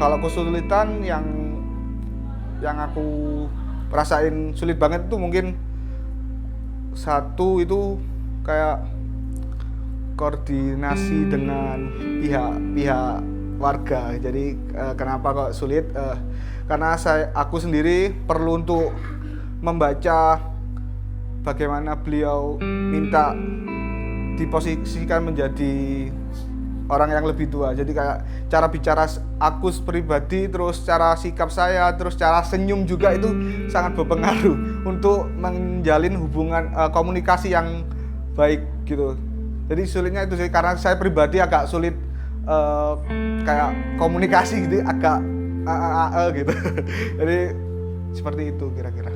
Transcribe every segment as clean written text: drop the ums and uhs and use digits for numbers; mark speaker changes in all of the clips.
Speaker 1: Kalau kesulitan yang aku rasain sulit banget itu mungkin satu itu kayak koordinasi dengan pihak warga. Jadi kenapa kok sulit? Karena aku sendiri perlu untuk membaca bagaimana beliau minta diposisikan menjadi orang yang lebih tua. Jadi kayak cara bicara aku pribadi, terus cara sikap saya, terus cara senyum juga itu sangat berpengaruh untuk menjalin hubungan komunikasi yang baik gitu. Jadi sulitnya itu sih, karena saya pribadi agak sulit kayak komunikasi gitu, agak gitu. Jadi seperti itu kira-kira.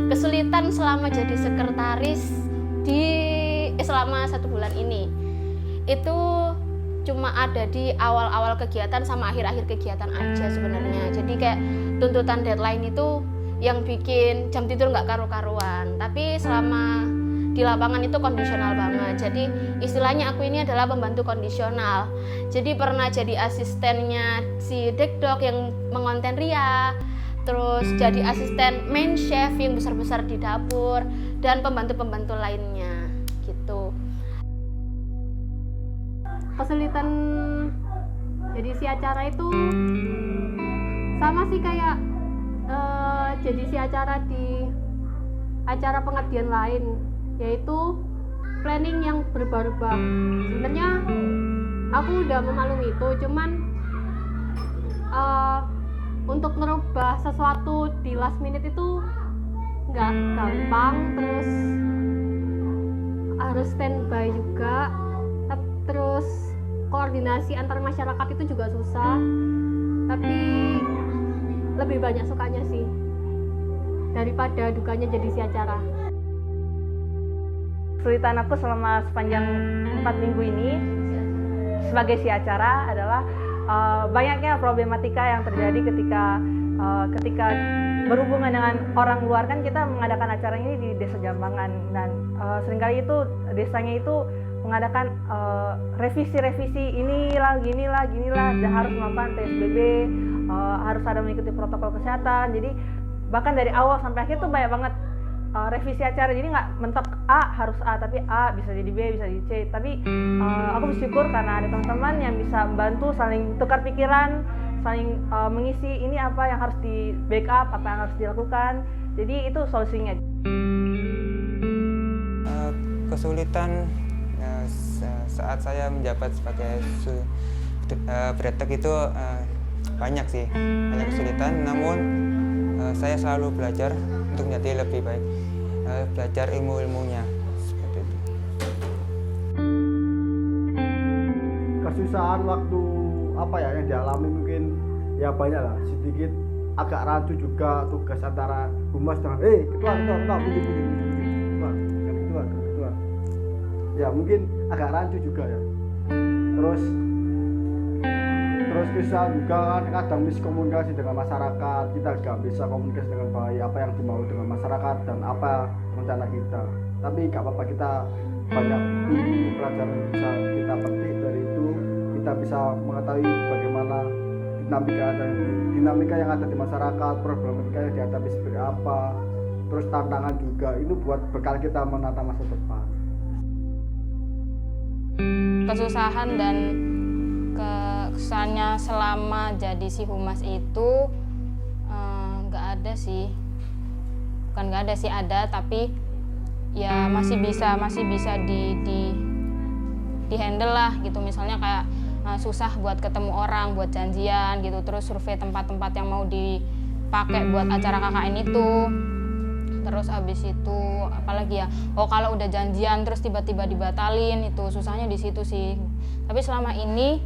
Speaker 2: Kesulitan selama jadi sekretaris selama 1 bulan ini itu cuma ada di awal-awal kegiatan sama akhir-akhir kegiatan aja sebenarnya. Jadi kayak tuntutan deadline itu yang bikin jam tidur nggak karu-karuan. Tapi selama di lapangan itu kondisional banget. Jadi istilahnya aku ini adalah pembantu kondisional. Jadi pernah jadi asistennya si Dekdok yang mengonten Ria, terus jadi asisten main chef yang besar-besar di dapur, dan pembantu-pembantu lainnya gitu. Kesulitan jadi si acara itu sama sih kayak jadi si acara di acara pengabdian lain, yaitu planning yang berubah-ubah. Sebenarnya aku udah memaklumi itu, cuman untuk merubah sesuatu di last minute itu nggak gampang, terus harus standby juga, terus koordinasi antar masyarakat itu juga susah. Tapi lebih banyak sukanya sih daripada dukanya jadi si acara.
Speaker 3: Kesulitan aku selama sepanjang 4 minggu ini sebagai si acara adalah banyaknya problematika yang terjadi ketika berhubungan dengan orang luar. Kan kita mengadakan acara ini di Desa Jambangan, dan seringkali itu desanya itu mengadakan revisi inilah ginilah dan harus melakukan PSBB, harus ada mengikuti protokol kesehatan. Jadi bahkan dari awal sampai akhir tuh banyak banget revisi acara. Jadi nggak mentok A harus A, tapi A bisa jadi B, bisa jadi C. Tapi aku bersyukur karena ada teman-teman yang bisa membantu, saling tukar pikiran, saling mengisi ini apa yang harus di backup, apa yang harus dilakukan. Jadi itu solusinya.
Speaker 4: Kesulitan saat saya menjabat sebagai Bretek itu banyak sih, banyak kesulitan. Namun saya selalu belajar untuk menjadi lebih baik, belajar ilmu-ilmunya seperti itu.
Speaker 5: Kesusahan waktu apa ya yang dialami mungkin ya banyak lah, sedikit agak rancu juga tugas antara humas dengan ketua ya, mungkin agak rancu juga ya. Terus bisa juga kan kadang miskomunikasi dengan masyarakat, kita nggak bisa komunikasi dengan baik apa yang dimau dengan masyarakat dan apa rencana kita. Tapi nggak apa-apa, kita banyak ilmu pelajaran yang bisa kita petik dari itu. Kita bisa mengetahui bagaimana dinamika yang ada di masyarakat, problematika yang dihadapi seperti apa, terus tantangan juga. Itu buat bekal kita menata masa depan.
Speaker 6: Kesusahan dan kesannya selama jadi si humas itu nggak ada sih, bukan nggak ada sih, ada, tapi ya masih bisa di handle lah gitu. Misalnya kayak susah buat ketemu orang, buat janjian gitu, terus survei tempat-tempat yang mau dipakai buat acara KKN itu. Terus abis itu apalagi ya, kalau udah janjian terus tiba-tiba dibatalin, itu susahnya di situ sih. Tapi selama ini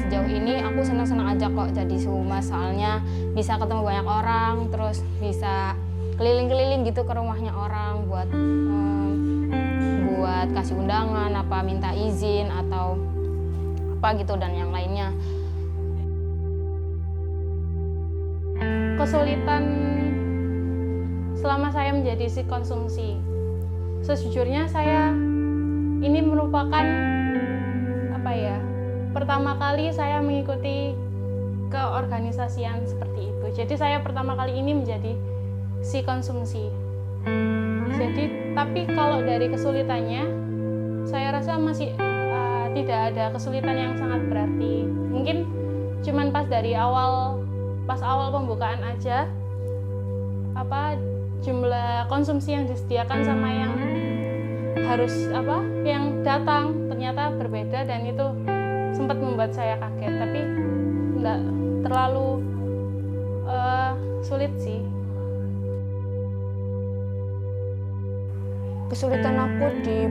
Speaker 6: sejauh ini aku senang-senang aja kok jadi humas, soalnya bisa ketemu banyak orang, terus bisa keliling-keliling gitu ke rumahnya orang buat kasih undangan, apa minta izin atau apa gitu, dan yang lainnya.
Speaker 2: Kesulitan selama saya menjadi si konsumsi, sejujurnya saya ini merupakan
Speaker 7: pertama kali saya mengikuti keorganisasian seperti itu. Jadi saya pertama kali ini menjadi si konsumsi. Jadi tapi kalau dari kesulitannya, saya rasa masih tidak ada kesulitan yang sangat berarti. Mungkin cuman pas awal pembukaan aja, jumlah konsumsi yang disediakan sama yang yang datang ternyata berbeda, dan itu sempat membuat saya kaget, tapi nggak terlalu sulit sih.
Speaker 6: Kesulitan aku di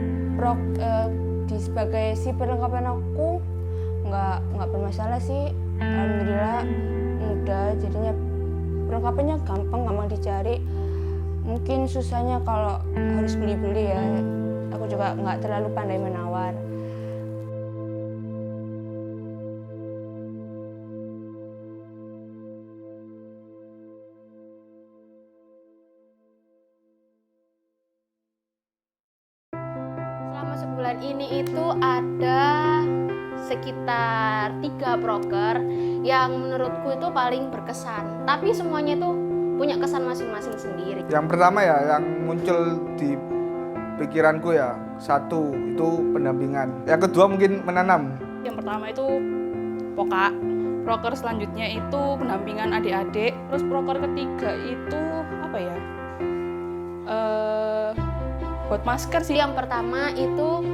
Speaker 6: sebagai si perlengkapan aku nggak bermasalah sih, alhamdulillah mudah, jadinya perlengkapannya gampang dicari. Mungkin susahnya kalau harus beli-beli ya, aku juga nggak terlalu pandai menawar.
Speaker 2: Selama sebulan ini itu ada sekitar 3 proker yang menurutku itu paling berkesan. Tapi semuanya itu punya kesan masing-masing sendiri.
Speaker 1: Yang pertama ya, yang muncul di pikiranku ya, 1 itu pendampingan. Yang kedua mungkin menanam.
Speaker 8: Yang pertama itu POKA, proker selanjutnya itu pendampingan adik-adik, terus proker ketiga itu apa ya? Buat masker sih.
Speaker 2: Yang pertama itu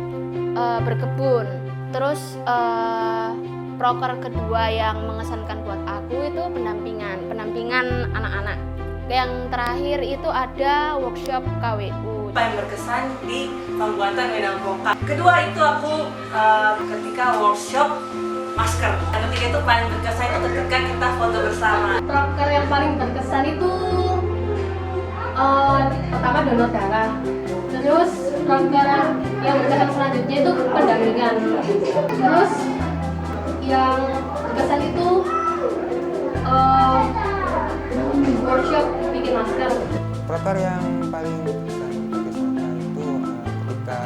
Speaker 2: berkebun. Terus proker kedua yang mengesankan buat aku itu pendampingan anak-anak. Yang terakhir itu ada workshop KWU.
Speaker 9: Paling berkesan di pembuatan wedang POKA. Kedua itu aku ketika workshop masker. Dan ketiga itu paling berkesan itu ketika kita foto bersama.
Speaker 2: Proker yang paling berkesan itu pertama donor darah. Terus proker yang berkesan selanjutnya itu pendampingan. Terus yang berkesan itu workshop bikin masker.
Speaker 4: Proker yang paling berkesan bagi saya itu ketika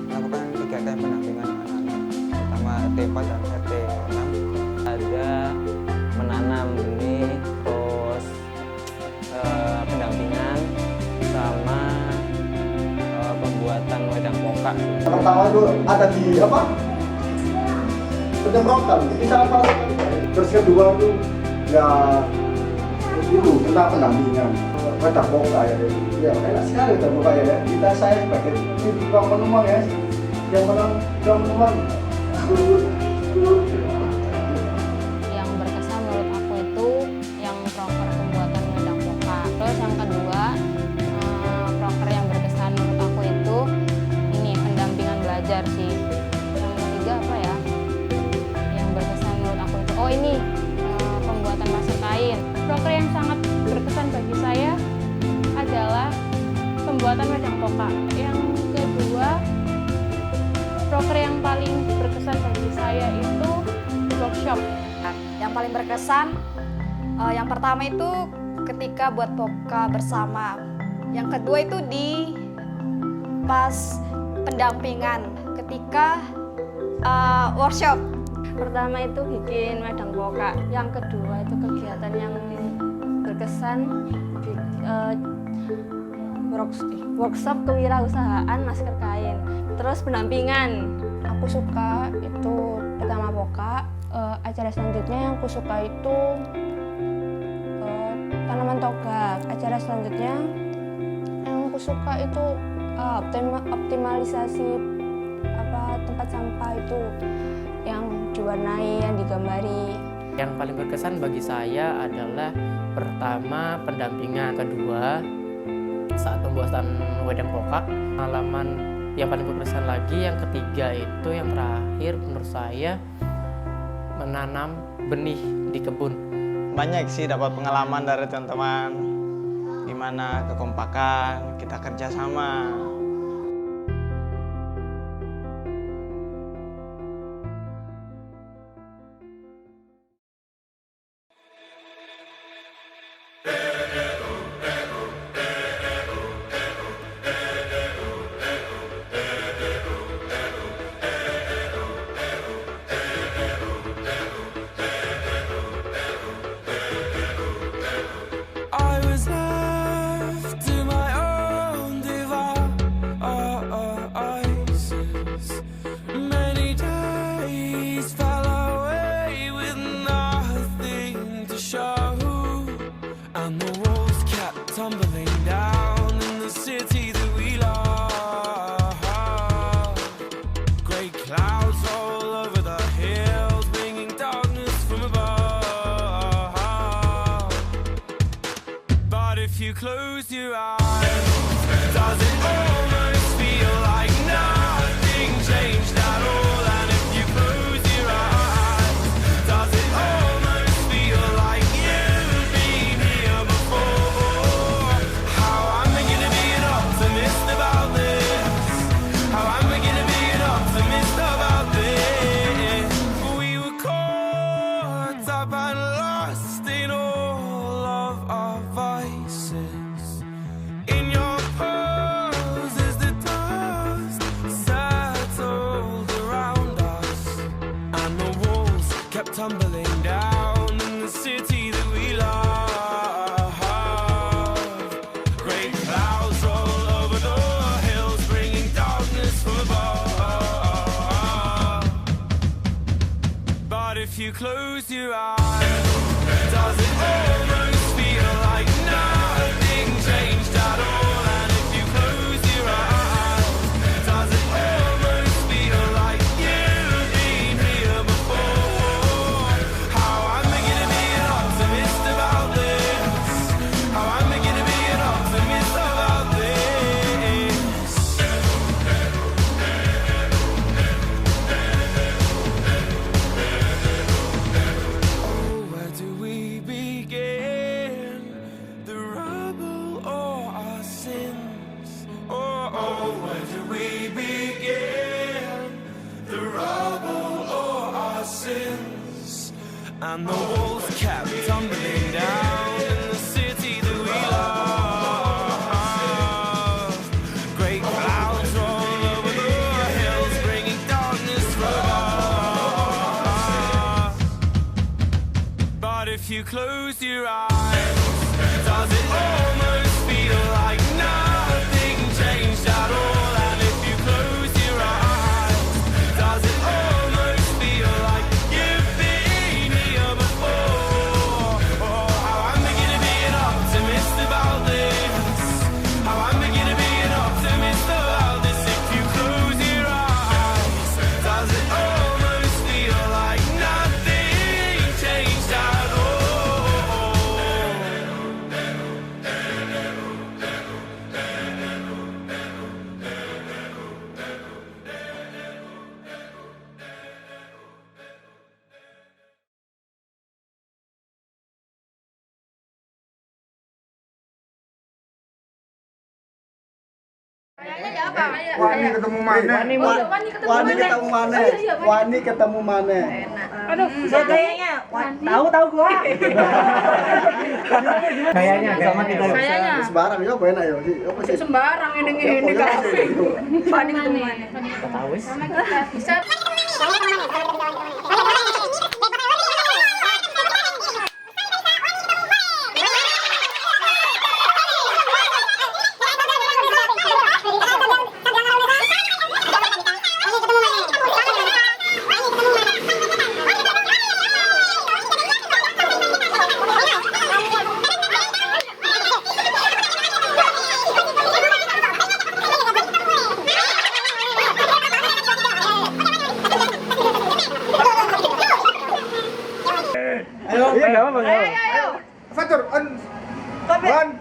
Speaker 4: melakukan kegiatan pendampingan anak-anak, terutama RT4 dan RT6.
Speaker 10: Ada menanam benih, terus pendampingan, sama pembuatan wedang POKA.
Speaker 5: Yang pertama itu ada di penyemprotan, ini sangat paling. Terus kedua itu ya itu tentang pendampingan wedang POKA ya enak sekali wedang POKA ya. Saya sebagai tukang penumpang ya, yang penumpang.
Speaker 6: Yang berkesan menurut aku itu yang proker pembuatan wedang POKA. Terus yang kedua, proker yang berkesan menurut aku itu ini pendampingan belajar sih. Yang ketiga apa ya? Yang berkesan menurut aku itu ini pembuatan masker kain. Proker yang sangat berkesan bagi saya adalah pembuatan wedang POKA. Yang kedua, proker yang paling berkesan bagi saya itu workshop.
Speaker 11: Yang paling berkesan, yang pertama itu ketika buat POKA bersama. Yang kedua itu di pas pendampingan ketika workshop.
Speaker 6: Pertama itu bikin wedang POKA. Yang kedua itu kegiatan yang berkesan workshop kewirausahaan masker kain. Terus pendampingan. Aku suka itu pertama POKA. Acara selanjutnya yang aku suka itu tanaman toga. Acara selanjutnya yang aku suka itu optimalisasi tempat sampah itu yang diwarnai, yang digambari.
Speaker 10: Yang paling berkesan bagi saya adalah pertama pendampingan, kedua saat pembuatan wedang POKA, pengalaman yang paling berkesan lagi, yang ketiga itu yang terakhir menurut saya menanam benih di kebun.
Speaker 12: Banyak sih dapat pengalaman dari teman-teman, gimana kekompakan, kita kerja sama.
Speaker 13: tumbling down in the city that we love. Great clouds all over the hills, bringing darkness from above. But if you close your eyes, does it almost feel like nothing changed at all? And if you close your eyes, does it almost feel like you've been here before? How am I gonna be an optimist about this? How am I gonna be an optimist about this? We were caught up and lost in all of our vices. In your pose as the dust settled around us, and the walls kept tumbling down in the city that we love. Great clouds all over the hills, bringing darkness from above. But if you close your eyes, does it almost feel like nothing changed at all? And if you close your eyes, does it almost feel like you've been here before? How am I gonna be an optimist about this? How am I gonna be an optimist about this? Oh, where do we begin? The rubble or our sins? Oh, where do we begin? The rubble or our sins? And the walls kept tumbling down in the city that we love. Great clouds all over the hills, bringing darkness from above. But if you close your eyes, does it almost feel like nothing changed at all? And if you close your eyes, does it almost feel like you've been here before? Oh, how am I gonna be an optimist about this? How am I gonna be an optimist about this? If you close your eyes, does it almost feel like nothing changed at all?
Speaker 5: Wani ketemu mana? Wani ketemu mana?
Speaker 3: Aduh, kayaknya tahu gua.
Speaker 5: Kayaknya sama kita.
Speaker 3: Kayaknya.
Speaker 5: Sembarang ya, enak ya sih. Apa sih?
Speaker 3: Sembarang ini kafe. Wani ketemu mana?
Speaker 10: Tahu wis.
Speaker 3: Sama kita bisa.
Speaker 5: Fatur, one,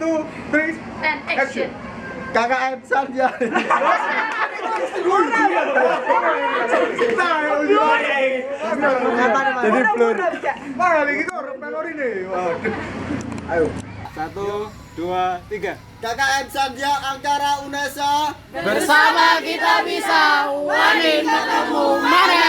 Speaker 5: two, three,
Speaker 2: And action.
Speaker 5: KKN saja. Jadi blur. Balik itu orang melori nih. Ayo. 1, 2, 3. KKN Sanja Angkara Unesa.
Speaker 13: Bersama kita bisa Wani ketemu mana?